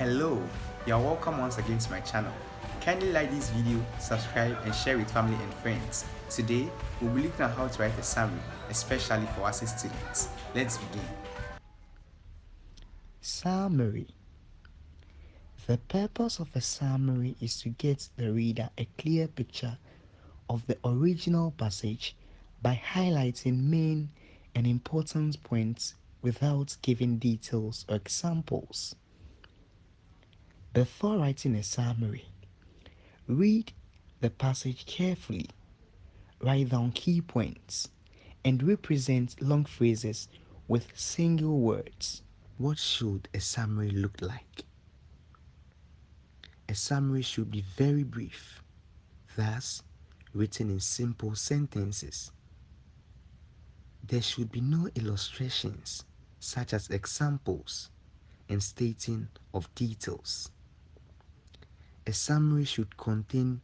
Hello, you are welcome once again to my channel. Kindly like this video, subscribe and share with family and friends. Today, we'll be looking at how to write a summary, especially for Wassce students. Let's begin. Summary. The purpose of a summary is to get the reader a clear picture of the original passage by highlighting main and important points without giving details or examples. Before writing a summary, read the passage carefully, write down key points, and represent long phrases with single words. What should a summary look like? A summary should be very brief, thus written in simple sentences. There should be no illustrations, such as examples and stating of details. A summary should contain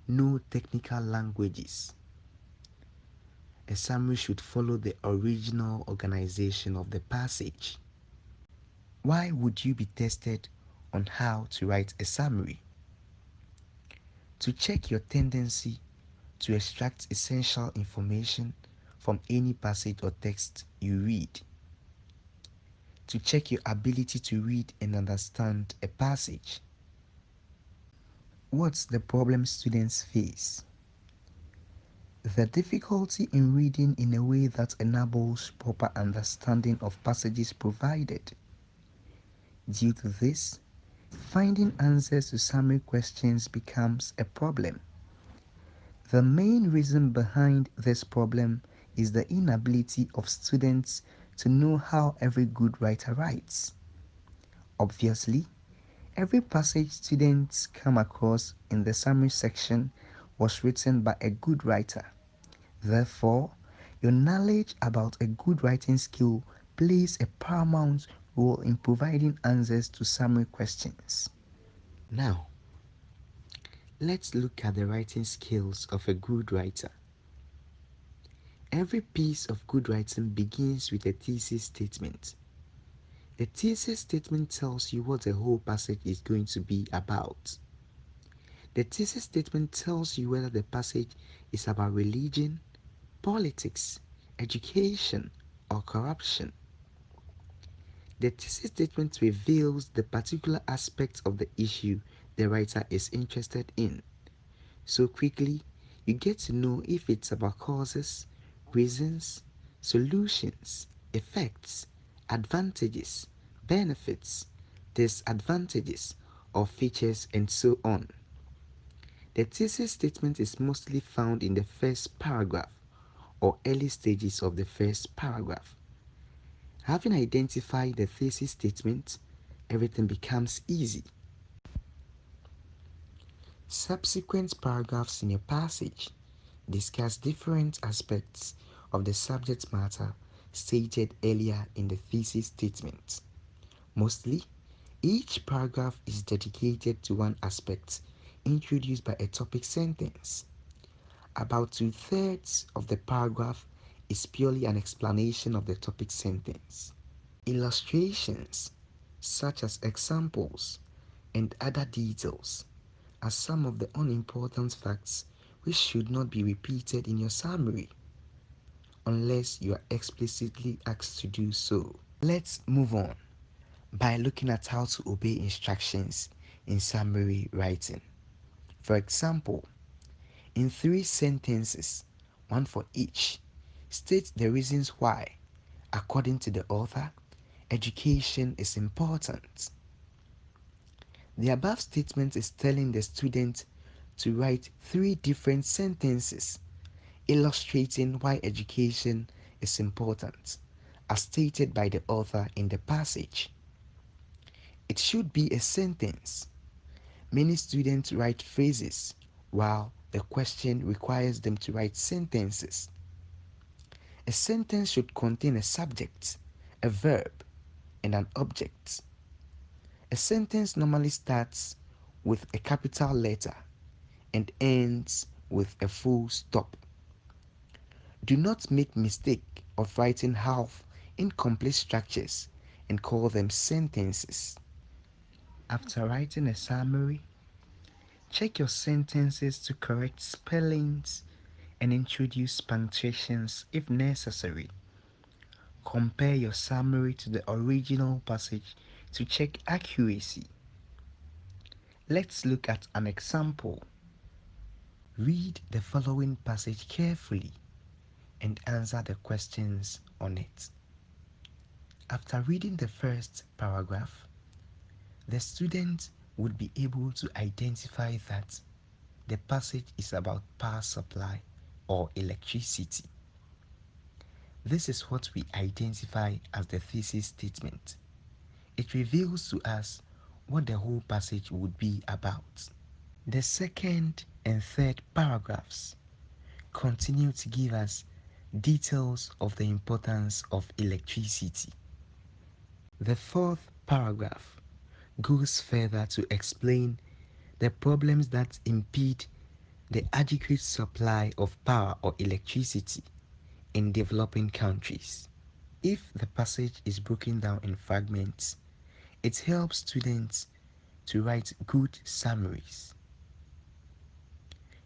no technical languages. A summary should follow the original organization of the passage. Why would you be tested on how to write a summary? To check your tendency to extract essential information from any passage or text you read. To check your ability to read and understand a passage. What's the problem students face? The difficulty in reading in a way that enables proper understanding of passages provided. Due to this, finding answers to summary questions becomes a problem. The main reason behind this problem is the inability of students to know how every good writer writes. Obviously, every passage students come across in the summary section was written by a good writer. Therefore, your knowledge about a good writing skill plays a paramount role in providing answers to summary questions. Now, let's look at the writing skills of a good writer. Every piece of good writing begins with a thesis statement. The thesis statement tells you what the whole passage is going to be about. The thesis statement tells you whether the passage is about religion, politics, education, or corruption. The thesis statement reveals the particular aspects of the issue the writer is interested in. So quickly, you get to know if it's about causes, reasons, solutions, effects, advantages, benefits, disadvantages, or features, and so on. The thesis statement is mostly found in the first paragraph or early stages of the first paragraph. Having identified the thesis statement, everything becomes easy. Subsequent paragraphs in a passage discuss different aspects of the subject matter stated earlier in the thesis statement. Mostly, each paragraph is dedicated to one aspect introduced by a topic sentence. About 2/3 of the paragraph is purely an explanation of the topic sentence. Illustrations, such as examples and other details, are some of the unimportant facts which should not be repeated in your summary unless you are explicitly asked to do so. Let's move on by looking at how to obey instructions in summary writing. For example, in 3 sentences, one for each, state the reasons why, according to the author, education is important. The above statement is telling the student to write 3 different sentences illustrating why education is important, as stated by the author in the passage. It should be a sentence. Many students write phrases, while the question requires them to write sentences. A sentence should contain a subject, a verb, and an object. A sentence normally starts with a capital letter and ends with a full stop. Do not make mistake of writing half incomplete structures and call them sentences. After writing a summary, check your sentences to correct spellings and introduce punctuations if necessary. Compare your summary to the original passage to check accuracy. Let's look at an example. Read the following passage carefully and answer the questions on it. After reading the first paragraph, the student would be able to identify that the passage is about power supply or electricity. This is what we identify as the thesis statement. It reveals to us what the whole passage would be about. The second and third paragraphs continue to give us details of the importance of electricity. The fourth paragraph goes further to explain the problems that impede the adequate supply of power or electricity in developing countries. If the passage is broken down in fragments, it helps students to write good summaries.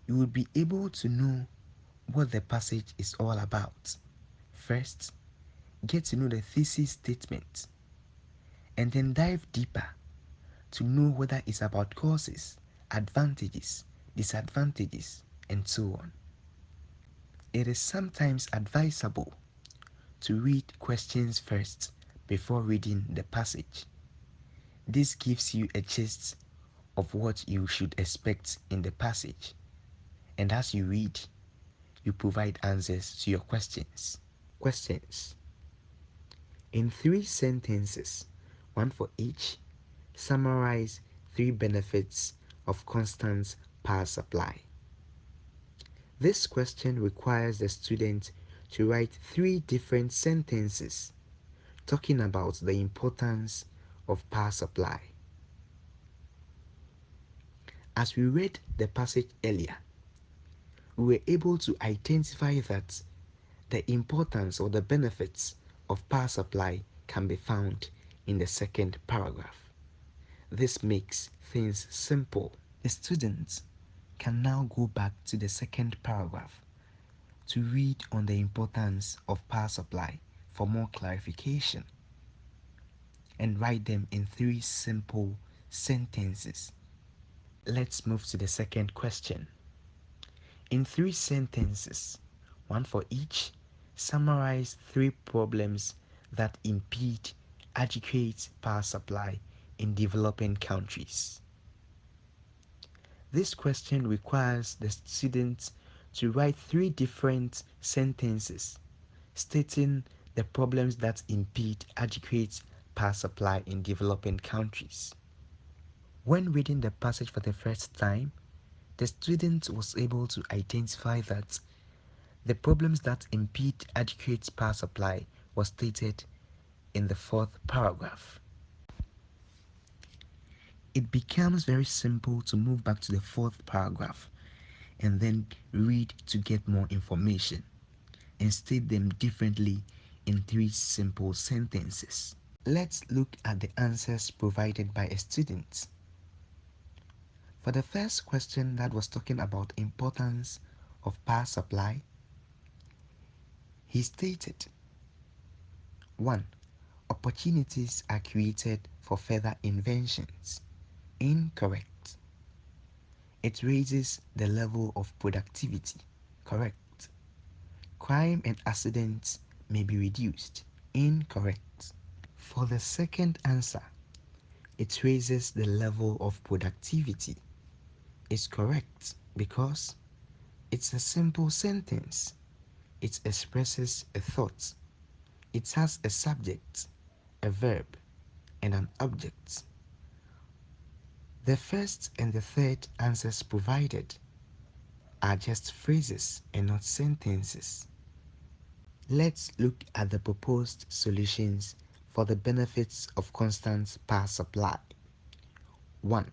You will be able to know what the passage is all about. First, get to know the thesis statement, and then dive deeper to know whether it's about causes, advantages, disadvantages, and so on. It is sometimes advisable to read questions first before reading the passage. This gives you a gist of what you should expect in the passage, and as you read, you provide answers to your questions. Questions. In 3 sentences, one for each, summarize 3 benefits of constant power supply. This question requires the student to write 3 different sentences talking about the importance of power supply. As we read the passage earlier, we were able to identify that the importance or the benefits of power supply can be found in the second paragraph. This makes things simple. The students can now go back to the second paragraph to read on the importance of power supply for more clarification and write them in 3 simple sentences. Let's move to the second question. In 3 sentences, one for each, summarize 3 problems that impede adequate power supply in developing countries. This question requires the students to write 3 different sentences stating the problems that impede adequate power supply in developing countries. When reading the passage for the first time, the student was able to identify that the problems that impede adequate power supply was stated in the 4th paragraph. It becomes very simple to move back to the 4th paragraph and then read to get more information and state them differently in 3 simple sentences. Let's look at the answers provided by a student. For the first question that was talking about importance of power supply, he stated 1. Opportunities are created for further inventions. Incorrect. It raises the level of productivity. Correct. Crime and accidents may be reduced. Incorrect. For the second answer, it raises the level of productivity. It's correct because it's a simple sentence. It expresses a thought. It has a subject, a verb, and an object. The first and the third answers provided are just phrases and not sentences. Let's look at the proposed solutions for the benefits of constant power supply. 1.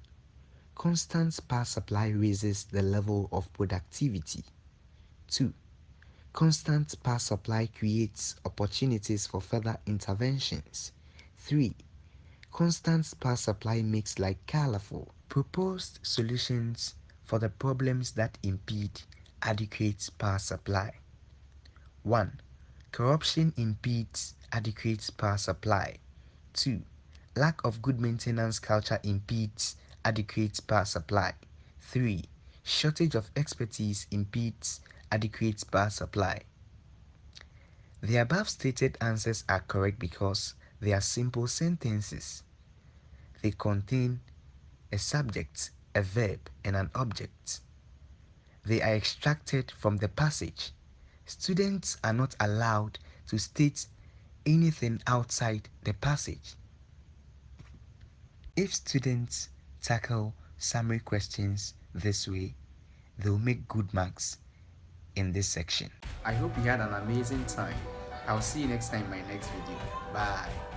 Constant power supply raises the level of productivity. 2. Constant power supply creates opportunities for further interventions. 3. Constant sparse supply makes life colorful. Proposed solutions for the problems that impede adequate power supply. 1. Corruption impedes adequate power supply. 2. Lack of good maintenance culture impedes adequate power supply. 3. Shortage of expertise impedes adequate power supply. The above stated answers are correct because they are simple sentences. They contain a subject, a verb, and an object. They are extracted from the passage. Students are not allowed to state anything outside the passage. If students tackle summary questions this way, they'll make good marks in this section. I hope you had an amazing time. I'll see you next time in my next video. Bye.